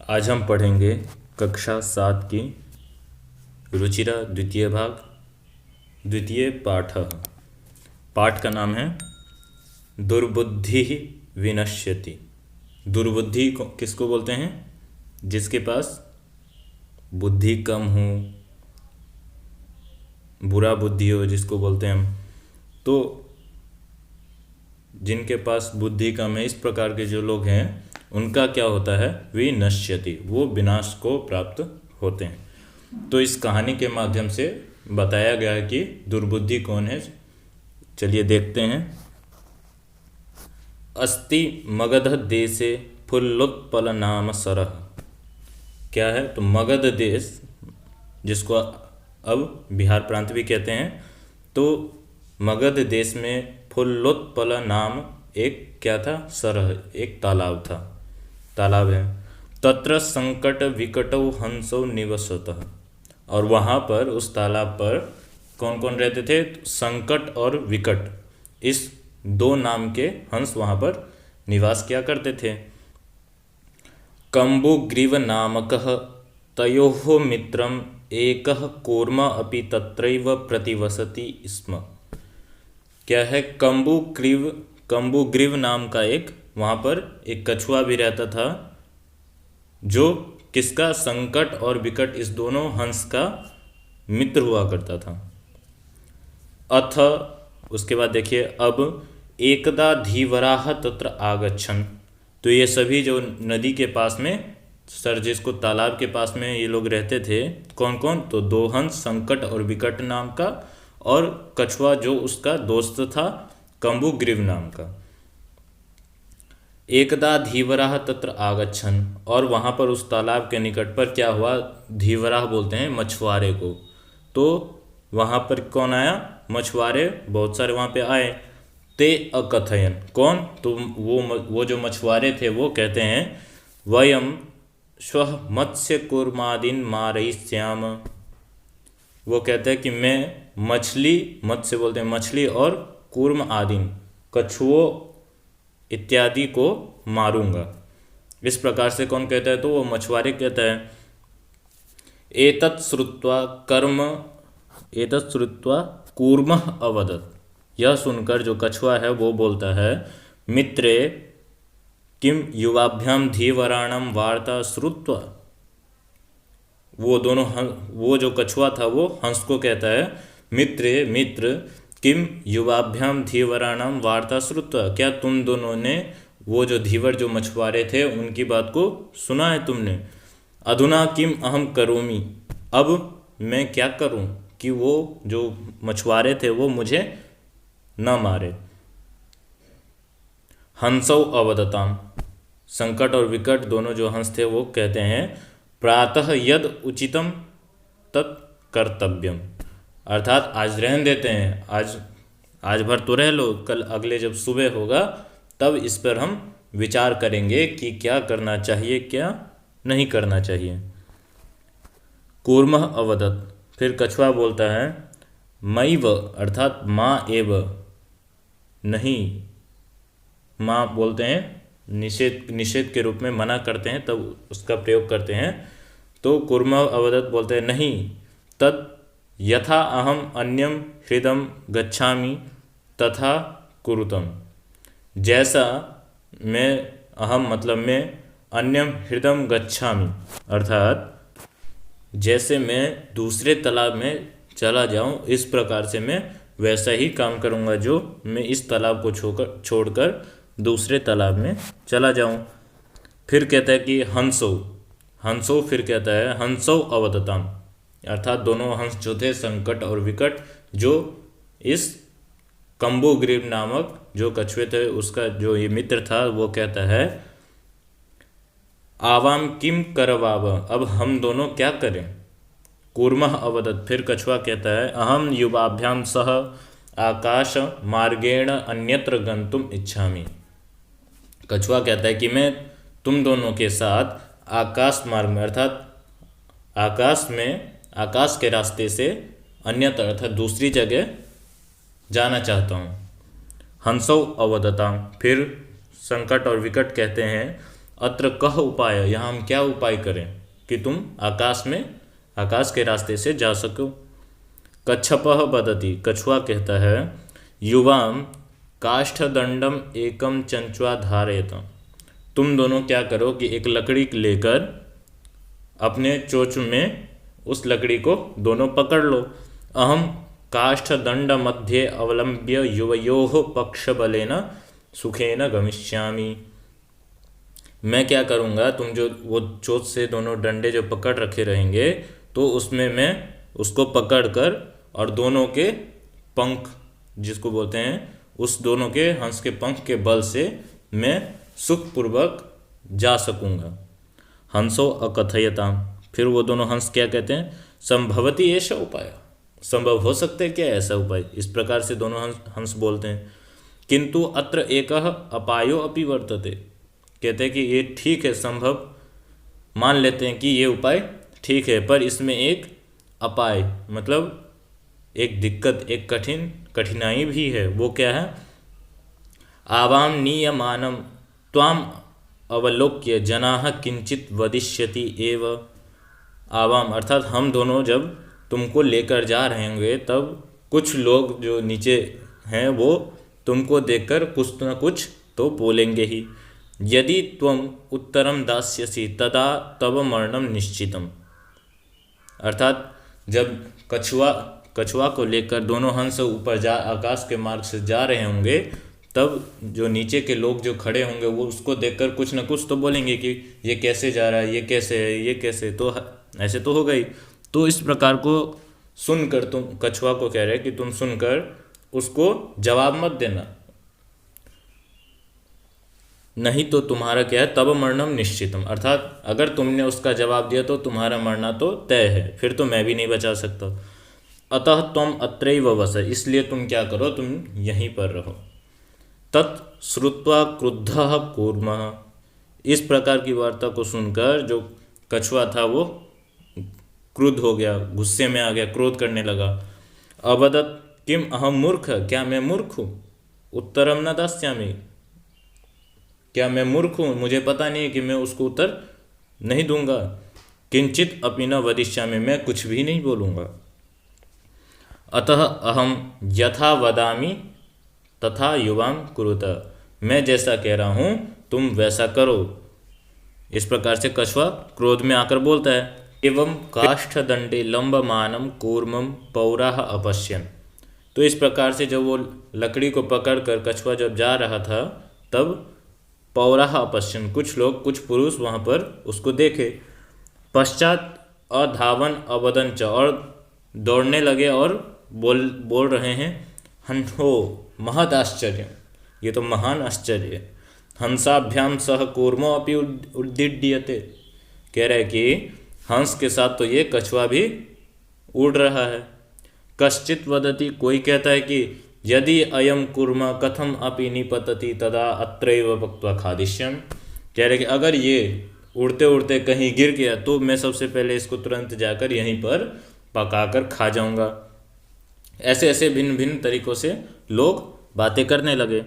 आज हम पढ़ेंगे कक्षा 7 की रुचिरा द्वितीय भाग द्वितीय पाठ। पाठ का नाम है दुर्बुद्धि विनश्यति। दुर्बुद्धि किसको बोलते हैं? जिसके पास बुद्धि कम हो, बुरा बुद्धि हो जिसको बोलते हैं हम। तो जिनके पास बुद्धि कम है, इस प्रकार के जो लोग हैं उनका क्या होता है? विनश्यति, वो विनाश को प्राप्त होते हैं। तो इस कहानी के माध्यम से बताया गया है कि दुर्बुद्धि कौन है। चलिए देखते हैं। अस्ति मगध देशे फुल्लोत्पल नाम सरह। क्या है? तो मगध देश, जिसको अब बिहार प्रांत भी कहते हैं, तो मगध देश में फुल्लोत्पल नाम एक क्या था? सरह, एक तालाब था, तालाब है। तत्र संकट विकटौ हंसो निवसतः। और वहाँ पर, उस तालाब पर कौन कौन रहते थे? संकट और विकट, इस दो नाम के हंस वहाँ पर निवास किया करते थे। कम्बुग्रीव नामकः तयोः मित्रम एकः कूर्म अपि तत्रैव प्रतिवसति स्म। क्या है? कम्बुग्रीव नाम का एक वहाँ पर एक कछुआ भी रहता था, जो किसका? संकट और विकट, इस दोनों हंस का मित्र हुआ करता था। अथ, उसके बाद देखिए, अब एकदा धीवराह तत्र आगच्छन्। तो ये सभी जो नदी के पास में, सर जिसको तालाब के पास में ये लोग रहते थे, कौन कौन? तो दो हंस, संकट और विकट नाम का, और कछुआ जो उसका दोस्त था कम्बुग्रीव नाम का। एकदा धीवराह तत्र आगच्छन्, और वहाँ पर उस तालाब के निकट पर क्या हुआ? धीवराह बोलते हैं मछुआरे को। तो वहाँ पर कौन आया? मछुआरे बहुत सारे वहाँ पे आए। ते अकथयन, कौन? तो वो जो मछुआरे थे वो कहते हैं, वयम श्वः मत्स्य कूर्मादीन मारयिष्याम। वो कहते हैं कि मैं मछली, मत्स्य बोलते हैं मछली, और कूर्म आदि, कछुओं इत्यादि को मारूंगा। इस प्रकार से कौन कहता है? तो वो मछुआरे कहता है। एतत् श्रुत्वा कूर्मः अवदत्। यह सुनकर जो कछुआ है वो बोलता है, मित्रे किम युवाभ्याम धीवराणम वार्ता श्रुत्वा। वो जो कछुआ था वो हंस को कहता है, मित्र किम युवाभ्याम धीवराणाम वार्ता श्रुत्वा। क्या तुम दोनों ने वो जो धीवर, जो मछुआरे थे, उनकी बात को सुना है तुमने? अधुना किम अहम करोमि। अब मैं क्या करूं कि वो जो मछुआरे थे वो मुझे न मारे। हंसौ अवदताम। संकट और विकट दोनों जो हंस थे वो कहते हैं, प्रातः यद उचितम तत् कर्तव्यम। अर्थात आज रहने देते हैं, आज भर तो रह लो, कल अगले जब सुबह होगा तब इस पर हम विचार करेंगे कि क्या करना चाहिए, क्या नहीं करना चाहिए। कूर्मः अवदत्। फिर कछुआ बोलता है, मैव, अर्थात माँ एव, नहीं, माँ बोलते हैं निषेध के रूप में, मना करते हैं तब उसका प्रयोग करते हैं। तो कूर्मः अवदत् बोलते हैं, नहीं, तत् यथा अहम अन्यम हृदम गच्छामि तथा कुरुतम। जैसा मैं, अहम मतलब मैं, अन्यम हृदम गच्छामि, अर्थात जैसे मैं दूसरे तालाब में चला जाऊं, इस प्रकार से मैं वैसा ही काम करूंगा जो मैं इस तालाब को छोड़कर दूसरे तालाब में चला जाऊं। फिर कहता है कि हंसो, फिर कहता है हंसो अवदताम, अर्थात दोनों हंस जो थे, संकट और विकट, जो इस कम्बुग्रीव नामक जो कछुए थे उसका जो ये मित्र था, वो कहता है, आवाम किम करवाव। अब हम दोनों क्या करें? कूर्मः अवदत्। फिर कछुआ कहता है, अहम युवाभ्याम सह आकाश मार्गेण अन्यत्र गंतुम इच्छामि। कछुआ कहता है कि मैं तुम दोनों के साथ आकाश मार्ग में, अर्थात आकाश के रास्ते से अन्यत्र, अर्थात दूसरी जगह जाना चाहता हूँ। हंसौ अवदताम। फिर संकट और विकट कहते हैं, अत्र कह उपाय, यहाँ हम क्या उपाय करें कि तुम आकाश के रास्ते से जा सको। कच्छपः वदति, कछुआ कहता है, युवाम काष्ठदंडम एकम चंचुआ धारयत। तुम दोनों क्या करो कि एक लकड़ी लेकर अपने चोंच में उस लकड़ी को दोनों पकड़ लो। अहम काष्ठदंड मध्ये अवलंब्य युवयोः पक्षबलेन सुखेन गमिष्यामि। मैं क्या करूँगा, तुम जो वो चोंच से दोनों डंडे जो पकड़ रखे रहेंगे तो उसमें मैं उसको पकड़ कर और दोनों के पंख जिसको बोलते हैं, उस दोनों के हंस के पंख के बल से मैं सुखपूर्वक जा सकूँगा। हंसो अकथयताम, फिर वो दोनों हंस क्या कहते हैं, संभवती ऐसा उपाय, संभव हो सकते हैं क्या ऐसा उपाय, इस प्रकार से दोनों हंस बोलते हैं। किंतु अत्र एकः अपायो अपि वर्तते, कहते हैं कि ये ठीक है, संभव मान लेते हैं कि ये उपाय ठीक है, पर इसमें एक अपाय मतलब एक दिक्कत, एक कठिनाई भी है। वो क्या है, आवाम नीयमानम त्वाम अवलोक्य जनाः किंचित वदिष्यति एव। आवाम अर्थात हम दोनों जब तुमको लेकर जा रहे होंगे तब कुछ लोग जो नीचे हैं वो तुमको देखकर कुछ न कुछ तो बोलेंगे ही। यदि त्वम उत्तरम दास्यसि तदा तव मरणम निश्चितम, अर्थात जब कछुआ को लेकर दोनों हंस ऊपर आकाश के मार्ग से जा रहे होंगे तब जो नीचे के लोग जो खड़े होंगे वो उसको देखकर कुछ न कुछ तो बोलेंगे कि ये कैसे जा रहा है, ये कैसे है, ये कैसे, तो ऐसे तो हो गई। तो इस प्रकार को सुनकर तुम, कछुआ को कह रहे कि तुम सुनकर उसको जवाब मत देना, नहीं तो तुम्हारा क्या है, तब मरणम निश्चितम, अर्थात अगर तुमने उसका जवाब दिया तो तुम्हारा मरना तो तय है, फिर तो मैं भी नहीं बचा सकता। अतः तुम अत्रैव वस, इसलिए तुम क्या करो, तुम यहीं पर रहो। तत् श्रुत्वा क्रुद्धः कूर्मः, इस प्रकार की वार्ता को सुनकर जो कछुआ था वो क्रुद्ध हो गया, गुस्से में आ गया, क्रोध करने लगा। अवदत् किम अहम मूर्ख, क्या मैं मूर्ख हूँ, उत्तरम न दास्यामि, क्या मैं मूर्ख हूँ, मुझे पता नहीं है कि मैं उसको उत्तर नहीं दूंगा। किंचित अपि न वदिष्यामि, मैं कुछ भी नहीं बोलूँगा। अतः अहम यथा वदामि तथा युवाम कुरुत, मैं जैसा कह रहा हूँ तुम वैसा करो। इस प्रकार से कछुआ क्रोध में आकर बोलता है। एवं काष्ठदंडे लंबमानम कूर्मम पौराह अपश्यन, तो इस प्रकार से जब वो लकड़ी को पकड़कर कछुआ जब जा रहा था तब पौराह अपश्यन, कुछ लोग, कुछ पुरुष वहाँ पर उसको देखे। पश्चात अधावन अवदन च, और दौड़ने लगे और बोल रहे हैं, हंहो महद आश्चर्य, ये तो महान आश्चर्य है। हंसाभ्याम सह कूर्मो अपि उद्दीड्यते, कह रहे कि हंस के साथ तो ये कछुआ भी उड़ रहा है। कश्चित वदति, कोई कहता है कि यदि अयम कूर्म कथम अपि निपतति तदा अत्रैव पक्त्वा खादिष्यम, कह रहे कि अगर ये उड़ते उड़ते कहीं गिर गया तो मैं सबसे पहले इसको तुरंत जाकर यहीं पर पकाकर खा जाऊंगा। ऐसे ऐसे भिन्न भिन्न तरीकों से लोग बातें करने लगे।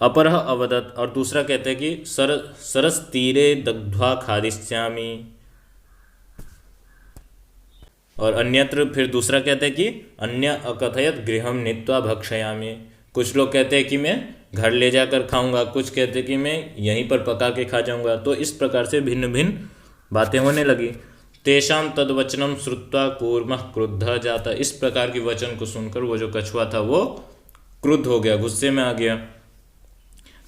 अपरः अवदत्, और दूसरा कहते हैं कि सरस तीरे दग्ध्वा खादिष्यामि, और अन्यत्र फिर दूसरा कहते हैं कि अन्य अकथयत गृहम नीत्वा भक्षयामि, कुछ लोग कहते हैं कि मैं घर ले जाकर खाऊंगा, कुछ कहते हैं कि मैं यहीं पर पका के खा जाऊंगा। तो इस प्रकार से भिन्न भिन्न बातें होने लगी। तेषाम तद्वचनम श्रुत्वा कूर्मः क्रुद्धः जाता, इस प्रकार की वचन को सुनकर वो जो कछुआ था वो क्रुद्ध हो गया, गुस्से में आ गया।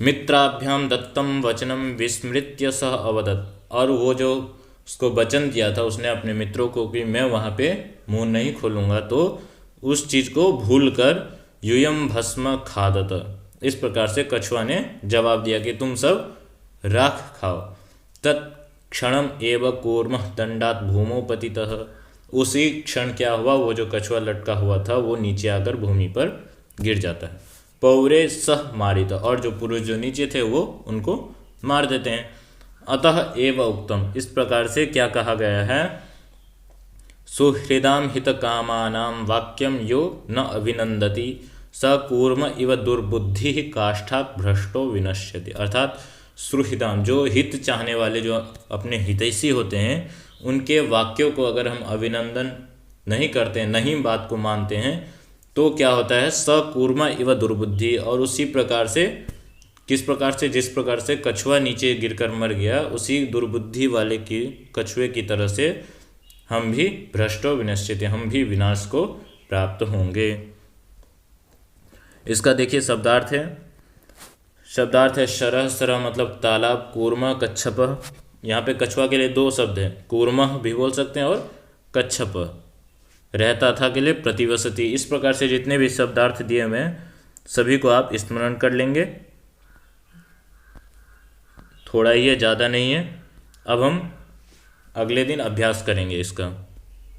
मित्राभ्याम दत्तम वचनम विस्मृत्य सह अवदत्, और वो जो उसको वचन दिया था उसने अपने मित्रों को कि मैं वहाँ पे मुंह नहीं खोलूँगा, तो उस चीज़ को भूल कर यूयम भस्म खादत, इस प्रकार से कछुआ ने जवाब दिया कि तुम सब राख खाओ। तत्क्षणम एव कूर्मः दंडात भूमौ पतितः, उसी क्षण क्या हुआ, वो जो कछुआ लटका हुआ था वो नीचे आकर भूमि पर गिर जाता है। पौरे सह मारित, और जो पुरुष जो नीचे थे वो उनको मार देते हैं। अतः एव उक्तम, इस प्रकार से क्या कहा गया है, सुहृदाम हित कामानाम वाक्यम यो न अभिनंदति कूर्म इव दुर्बुद्धि काष्ठात् भ्रष्टो विनश्यति। अर्थात सुहृदाम, जो हित चाहने वाले, जो अपने हितैषी होते हैं, उनके वाक्यों को अगर हम अभिनंदन नहीं करते हैं, नहीं बात को मानते हैं, तो क्या होता है, कूर्म इव दुर्बुद्धि। और उसी प्रकार से, किस प्रकार से, जिस प्रकार से कछुआ नीचे गिरकर मर गया, उसी दुर्बुद्धि वाले की, कछुए की तरह से हम भी भ्रष्टो विनश्यति, हम भी विनाश को प्राप्त होंगे। इसका देखिए शब्दार्थ है शरः, सरः मतलब तालाब, कूर्म कच्छप। यहाँ पे कछुआ के लिए दो शब्द हैं, कूर्म भी बोल सकते हैं और कच्छप, रहता था के लिए प्रतिवसति। इस प्रकार से जितने भी शब्दार्थ दिए हुए हैं सभी को आप स्मरण कर लेंगे। थोड़ा ही है, ज़्यादा नहीं है। अब हम अगले दिन अभ्यास करेंगे इसका।